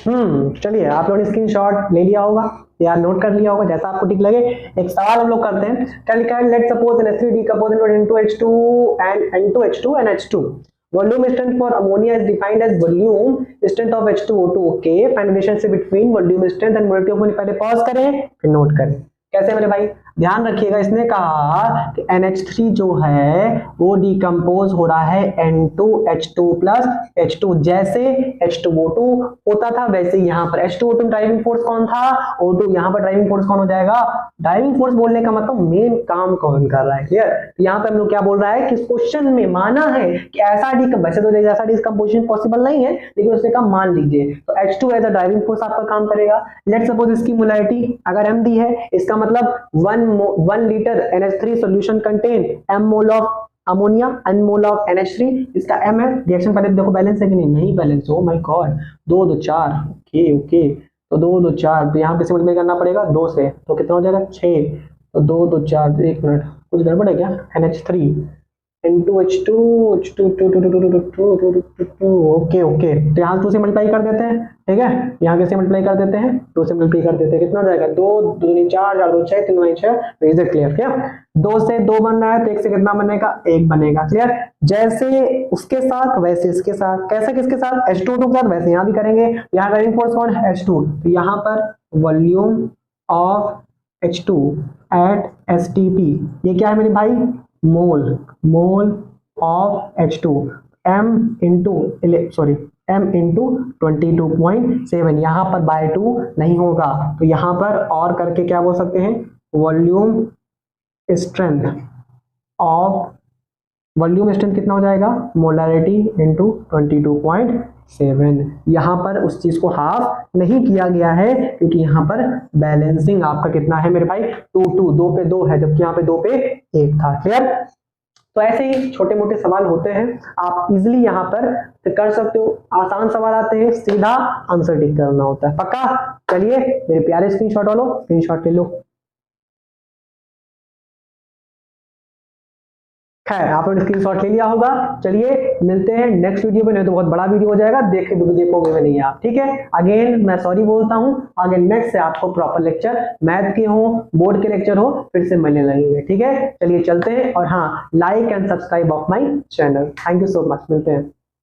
चलिए, आप लोगों ने स्क्रीनशॉट ले लिया होगा या नोट कर लिया होगा, जैसा आपको ठीक लगे। एक सवाल हम लोग करते हैं, क्या लिखा है, let suppose NH3 decompose into H2 and N2H2 and H2. Volume strength for ammonia is defined as volume strength of H2O2. Okay, find relationship between volume strength and molarity of ammonia। पहले pause करें फिर note करें, कैसे मेरे भाई, ध्यान रखिएगा। इसने कहा कि NH3 जो है वो डिकम्पोज हो रहा है N2H2 प्लस H2, जैसे H2O2 होता था वैसे यहाँ पर H2O2 ड्राइविंग फोर्स कौन था, O2, यहाँ पर ड्राइविंग फोर्स कौन हो जाएगा, ड्राइविंग फोर्स बोलने का मतलब मेन काम कौन कर रहा है। क्लियर, यहाँ पर हम लोग क्या बोल रहा है कि क्वेश्चन में माना है कि ऐसा वैसे तो ऐसा डिकम्पोजिशन पॉसिबल नहीं है, लेकिन उसने कहा मान लीजिए, तो H2 as a driving force आपका काम करेगा। लेट सपोज इसकी मोलरिटी अगर m दी है, इसका मतलब 1 litre NH3 solution contain m mole of ammonia, n mole of NH3, इसका m है। रिएक्शन पहले देखो बैलेंस है कि नहीं, नहीं balance, oh my God, 2 2 4, okay okay, तो 2 2 4, तो यहाँ पे से मल्टीप्लाई करना पड़ेगा 2 से, तो कितना हो जाएगा 6, तो 2 2 4, एक मिनट कुछ गड़बड़ है क्या, NH3 into H2, okay okay, तो यहाँ 2 से मल्टीप्लाई कर देते हैं। ठीक है, यहाँ कैसे मल्टीप्लाई कर देते हैं, 2 से मल्टीप्लाई कर देते हैं, कितना हो जाएगा, 2 2 4 4 2 6 3 9 6, तो इज इट क्लियर। क्या 2 से 2 बन रहा है तो 1 से कितना बनेगा, 1 बनेगा। क्लियर, जैसे उसके साथ वैसे इसके साथ, कैसे किसके साथ, H2O2 के साथ, वैसे यहाँ भी करेंगे। यहाँ ड्राइविंग फोर्स कौन है, H2, तो यहाँ पर volume of H2 eight STP, ये क्या है मेरे भाई, mole of H2, m into 22.7, यहाँ पर बाय 2 नहीं होगा, तो यहाँ पर और करके क्या बोल सकते हैं, वॉल्यूम स्ट्रेंथ कितना हो जाएगा, मोलरिटी इंटू 22.7। यहाँ पर उस चीज को हाफ नहीं किया गया है, क्योंकि यहाँ पर बैलेंसिंग आपका कितना है मेरे भाई, 2 2 पे 2 है, जबकि यहाँ पे 2 पे 1 था। क्लियर, तो ऐसे ही छोटे मोटे सवाल होते हैं, आप इजिली यहाँ पर कर सकते हो। आसान सवाल आते हैं, सीधा आंसर टिक करना होता है। पक्का? चलिए मेरे प्यारे स्क्रीनशॉट वालों, स्क्रीनशॉट ले लो। खैर आपने स्क्रीनशॉट ले लिया होगा। चलिए मिलते हैं नेक्स्ट वीडियो में, नहीं तो बहुत बड़ा वीडियो हो जाएगा, देखोगे भी नहीं आप। ठीक है, अगेन मैं सॉरी बोलता हूँ। आगे नेक्स्ट से आपको प्रॉपर लेक्चर, मैथ के हो, बोर्ड के लेक्चर हो, फिर से मिलने लगेंगे। ठीक है, चलिए चलते हैं। और हाँ, like and subscribe of my channel. Thank you so much, मिलते हैं।